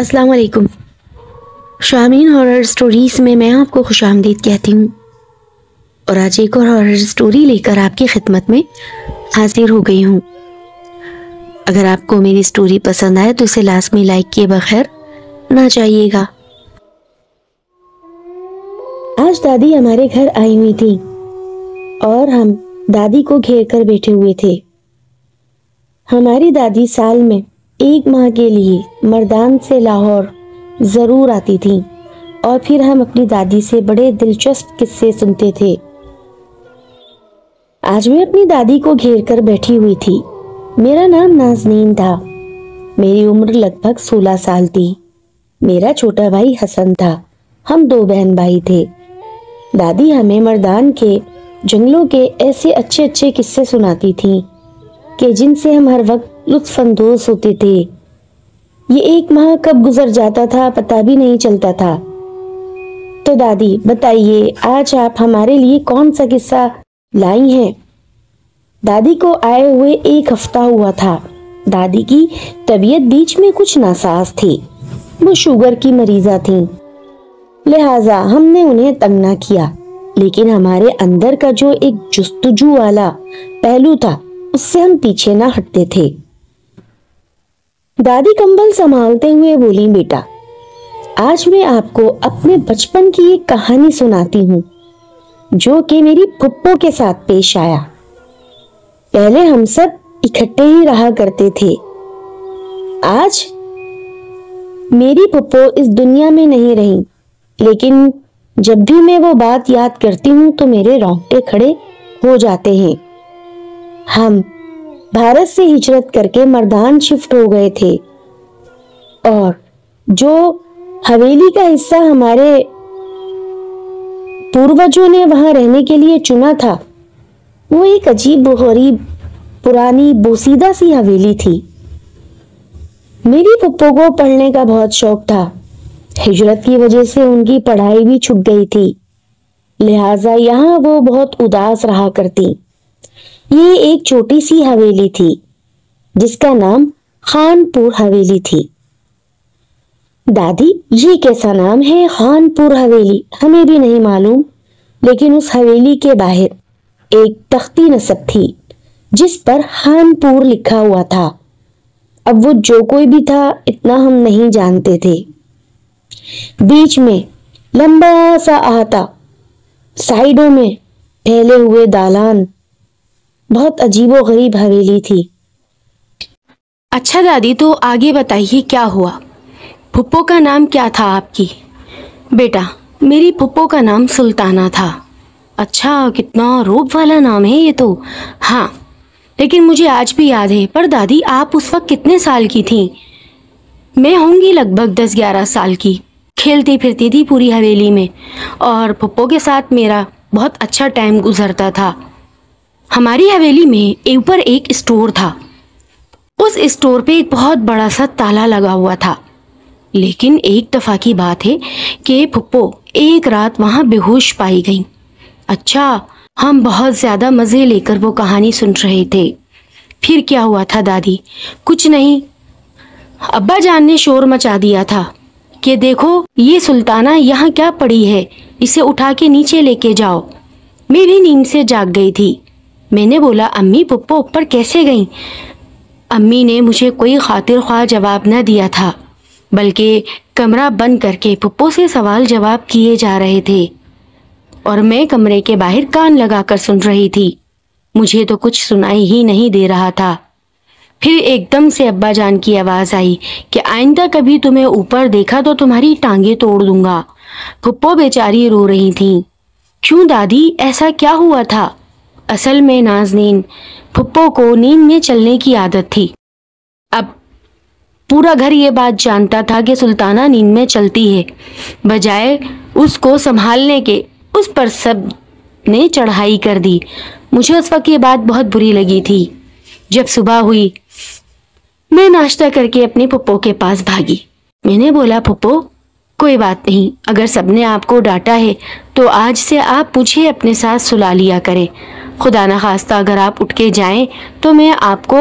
السلام علیکم شامین horror stories میں میں آپ کو خوش آمدید کہتی ہوں، اور آج ایک اور ہارر سٹوری لے کر آپ کی خدمت میں حاضر ہو گئی ہوں۔ اگر آپ کو میری سٹوری پسند آئے تو اسے لازمی لائک کیے بغیر نہ جائیے گا۔ آج دادی ہمارے گھر آئی ہوئی تھی اور ہم دادی کو گھیر کر بیٹھے ہوئے تھے۔ ہماری دادی سال میں 1 ماہ کے لیے مردان سے لاہور ضرور آتی تھی اور پھر ہم اپنی دادی سے بڑے دلچسپ قصے سنتے تھے۔ آج میں اپنی دادی کو گھیر کر بیٹھی ہوئی تھی۔ میرا نام نازنین تھا۔ میری عمر لگ بھگ 16 سال تھی۔ میرا چھوٹا بھائی حسن تھا۔ ہم 2 بہن بھائی تھے۔ دادی ہمیں مردان کے جنگلوں کے ایسے اچھے اچھے قصے سناتی تھیں کہ جن سے ہم ہر وقت لطف اندوز ہوتے تھے۔ یہ 1 ماہ کب گزر جاتا تھا پتہ بھی نہیں چلتا تھا۔ تو دادی بتائیے، آج آپ ہمارے لیے کون سا قصہ لائی ہیں؟ دادی کو آئے ہوئے 1 ہفتہ ہوا تھا۔ دادی کی طبیعت بیچ میں کچھ ناساز تھی۔ وہ شوگر کی مریضہ تھیں، لہٰذا ہم نے انہیں تنگ نہ کیا، لیکن ہمارے اندر کا جو ایک جستجو والا پہلو تھا اس سے ہم پیچھے نہ ہٹتے تھے۔ دادی کمبل سنبھالتے ہوئے بولی، بیٹا آج میں آپ کو اپنے بچپن کی ایک کہانی سناتی ہوں جو کہ میری پھپھو کے ساتھ پیش آیا۔ پہلے ہم سب اکٹھے ہی رہا کرتے تھے۔ آج میری پھپھو اس دنیا میں نہیں رہی، لیکن جب بھی میں وہ بات یاد کرتی ہوں تو میرے رونگٹے کھڑے ہو جاتے ہیں۔ ہم بھارت سے ہجرت کر کے مردان شفٹ ہو گئے تھے، اور جو حویلی کا حصہ ہمارے پوروجوں نے وہاں رہنے کے لیے چنا تھا وہ ایک عجیب و غریب پرانی بوسیدہ سی حویلی تھی۔ میری پھپھو کو پڑھنے کا بہت شوق تھا۔ ہجرت کی وجہ سے ان کی پڑھائی بھی چھوٹ گئی تھی، لہٰذا یہاں وہ بہت اداس رہا کرتی۔ یہ ایک چھوٹی سی حویلی تھی جس کا نام خان پور حویلی تھی۔ دادی یہ کیسا نام ہے خان پور حویلی؟ ہمیں بھی نہیں معلوم، لیکن اس حویلی کے باہر ایک تختی نصب تھی جس پر خان پور لکھا ہوا تھا۔ اب وہ جو کوئی بھی تھا اتنا ہم نہیں جانتے تھے۔ بیچ میں لمبا سا احاطہ، سائیڈوں میں پھیلے ہوئے دالان، بہت عجیب و غریب حویلی تھی۔ اچھا دادی، تو آگے بتائیے کیا ہوا؟ پھپھو کا نام کیا تھا آپ کی؟ بیٹا میری پھپھو کا نام سلطانہ تھا۔ اچھا، کتنا روب والا نام ہے یہ تو۔ ہاں، لیکن مجھے آج بھی یاد ہے۔ پر دادی آپ اس وقت کتنے سال کی تھیں؟ میں ہوں گی لگ بھگ 10-11 سال کی۔ کھیلتی پھرتی تھی پوری حویلی میں، اور پھپھو کے ساتھ میرا بہت اچھا ٹائم گزرتا تھا۔ ہماری حویلی میں اوپر ایک اسٹور تھا۔ اس اسٹور پہ ایک بہت بڑا سا تالا لگا ہوا تھا، لیکن ایک دفعہ کی بات ہے کہ پھپھو ایک رات وہاں بے ہوش پائی گئیں۔ اچھا، ہم بہت زیادہ مزے لے کر وہ کہانی سن رہے تھے۔ پھر کیا ہوا تھا دادی؟ کچھ نہیں، ابا جان نے شور مچا دیا تھا کہ دیکھو یہ سلطانہ یہاں کیا پڑی ہے، اسے اٹھا کے نیچے لے کے جاؤ۔ میں بھی نیند سے جاگ گئی تھی۔ میں نے بولا، امی پھپھو اوپر کیسے گئیں؟ امی نے مجھے کوئی خاطر خواہ جواب نہ دیا تھا، بلکہ کمرہ بند کر کے پھپھو سے سوال جواب کیے جا رہے تھے، اور میں کمرے کے باہر کان لگا کر سن رہی تھی۔ مجھے تو کچھ سنائی ہی نہیں دے رہا تھا۔ پھر ایک دم سے ابا جان کی آواز آئی کہ آئندہ کبھی تمہیں اوپر دیکھا تو تمہاری ٹانگیں توڑ دوں گا۔ پھپھو بیچاری رو رہی تھیں۔ کیوں دادی، ایسا کیا ہوا تھا؟ اصل میں نازنین، پھپھو کو نیند میں چلنے کی عادت تھی۔ اب پورا گھر یہ بات جانتا تھا کہ سلطانہ نیند میں چلتی ہے۔ بجائے اس کو سنبھالنے کے اس پر سب نے چڑھائی کر دی۔ مجھے اس وقت یہ بات بہت بری لگی تھی۔ جب صبح ہوئی میں ناشتہ کر کے اپنی پھپھو کے پاس بھاگی۔ میں نے بولا، پھپھو کوئی بات نہیں، اگر سب نے آپ کو ڈانٹا ہے تو آج سے آپ مجھے اپنے ساتھ سلا لیا کریں۔ خدا نخواستہ اگر آپ اٹھ کے جائیں تو میں آپ کو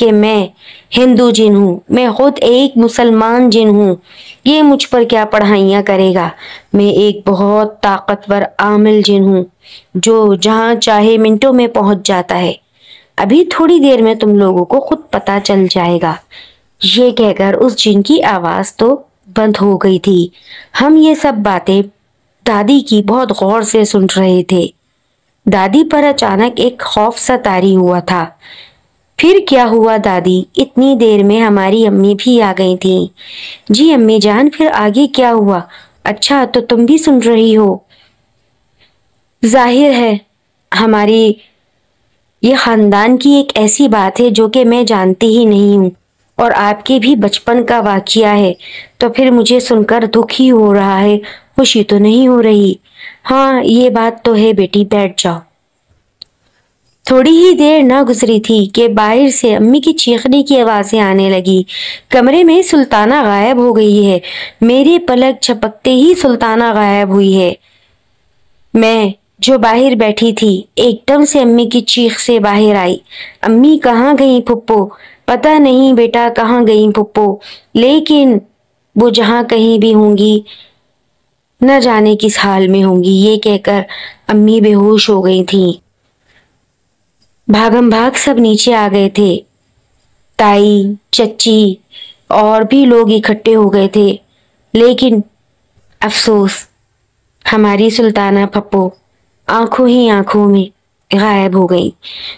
کہ میں ہندو جن ہوں، میں خود ایک مسلمان جن ہوں، یہ مجھ پر کیا پڑھائیاں کرے گا؟ میں ایک بہت طاقتور عامل جن ہوں جو جہاں چاہے منٹوں میں پہنچ جاتا ہے۔ ابھی تھوڑی دیر میں تم لوگوں کو خود پتا چل جائے گا۔ یہ کہہ کر اس جن کی آواز تو بند ہو گئی تھی۔ ہم یہ سب باتیں دادی کی بہت غور سے سن رہے تھے۔ دادی پر اچانک ایک خوف سا طاری ہوا تھا۔ پھر کیا ہوا دادی؟ اتنی دیر میں ہماری امی بھی آ گئی تھیں۔ جی امی جان، پھر آگے کیا ہوا؟ اچھا، تو تم بھی سن رہی ہو؟ ظاہر ہے ہماری یہ خاندان کی ایک ایسی بات ہے جو کہ میں جانتی ہی نہیں ہوں، اور آپ کے بھی بچپن کا واقعہ ہے، تو پھر مجھے سن کر دکھ ہی ہو رہا ہے، خوشی تو نہیں ہو رہی۔ ہاں یہ بات تو ہے بیٹی، بیٹھ جاؤ۔ تھوڑی ہی دیر نہ گزری تھی کہ باہر سے امی کی چیخنے کی آوازیں آنے لگی۔ کمرے میں سلطانہ غائب ہو گئی ہے۔ میرے پلک جھپکتے ہی سلطانہ غائب ہوئی ہے۔ میں جو باہر بیٹھی تھی ایک دم سے امی کی چیخ سے باہر آئی۔ امی کہاں گئیں پھپھو؟ پتہ نہیں بیٹا کہاں گئیں پھپھو، لیکن وہ جہاں کہیں بھی ہوں گی نہ جانے کس حال میں ہوں گی۔ یہ کہہ کر امی بے ہوش ہو گئی تھیں۔ بھاگم بھاگ سب نیچے آ گئے تھے۔ تائی، چچی اور بھی لوگ اکٹھے ہو گئے تھے، لیکن افسوس ہماری سلطانہ پھپھو آنکھوں ہی آنکھوں میں غائب ہو گئی۔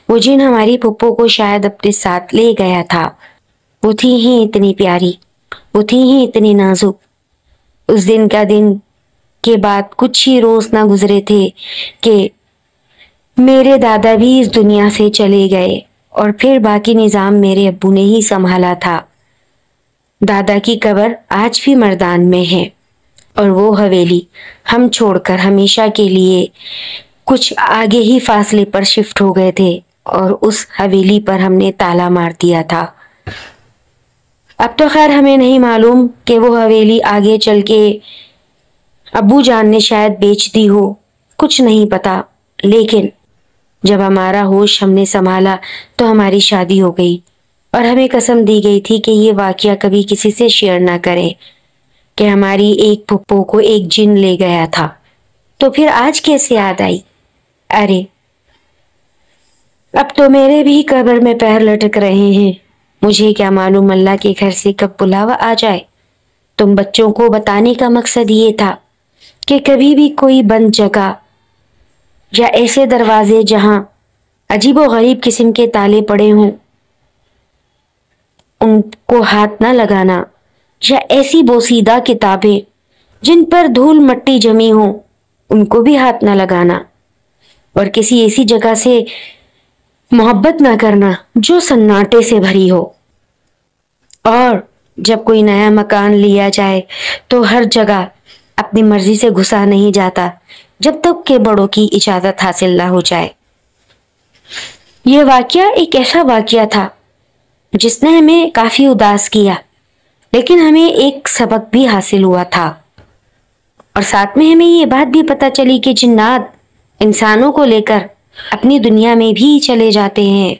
وہ جن ہماری پھپھو کو شاید اپنے ساتھ لے گیا تھا، وہ تھی ہی اتنی پیاری، وہ تھی ہی اتنی نازک۔ اس دن کا دن کے بعد کچھ ہی روز نہ گزرے تھے کہ میرے دادا بھی اس دنیا سے چلے گئے، اور پھر باقی نظام میرے ابو نے ہی سنبھالا تھا۔ دادا کی قبر آج بھی مردان میں ہے، اور وہ حویلی ہم چھوڑ کر ہمیشہ کے لیے کچھ آگے ہی فاصلے پر شفٹ ہو گئے تھے، اور اس حویلی پر ہم نے تالا مار دیا تھا۔ اب تو خیر ہمیں نہیں معلوم کہ وہ حویلی آگے چل کے ابو جان نے شاید بیچ دی ہو، کچھ نہیں پتا۔ لیکن جب ہمارا ہوش ہم نے سنبھالا تو ہماری شادی ہو گئی، اور ہمیں قسم دی گئی تھی کہ یہ واقعہ کبھی کسی سے شیئر نہ کریں کہ ہماری ایک پھپھو کو ایک جن لے گیا تھا۔ تو پھر آج کیسے یاد آئی؟ ارے اب تو میرے بھی قبر میں پیر لٹک رہے ہیں، مجھے کیا معلوم اللہ کے گھر سے کب بلاوا آ جائے۔ تم بچوں کو بتانے کا مقصد یہ تھا کہ کبھی بھی کوئی بند جگہ یا ایسے دروازے جہاں عجیب و غریب قسم کے تالے پڑے ہوں ان کو ہاتھ نہ لگانا، یا ایسی بوسیدہ کتابیں جن پر دھول مٹی جمی ہوں ان کو بھی ہاتھ نہ لگانا، اور کسی ایسی جگہ سے محبت نہ کرنا جو سناٹے سے بھری ہو۔ اور جب کوئی نیا مکان لیا جائے تو ہر جگہ اپنی مرضی سے گھسا نہیں جاتا جب تک کہ بڑوں کی اجازت حاصل نہ ہو جائے۔ یہ واقعہ ایک ایسا واقعہ تھا جس نے ہمیں کافی اداس کیا، لیکن ہمیں ایک سبق بھی حاصل ہوا تھا، اور ساتھ میں ہمیں یہ بات بھی پتہ چلی کہ جنات انسانوں کو لے کر اپنی دنیا میں بھی چلے جاتے ہیں۔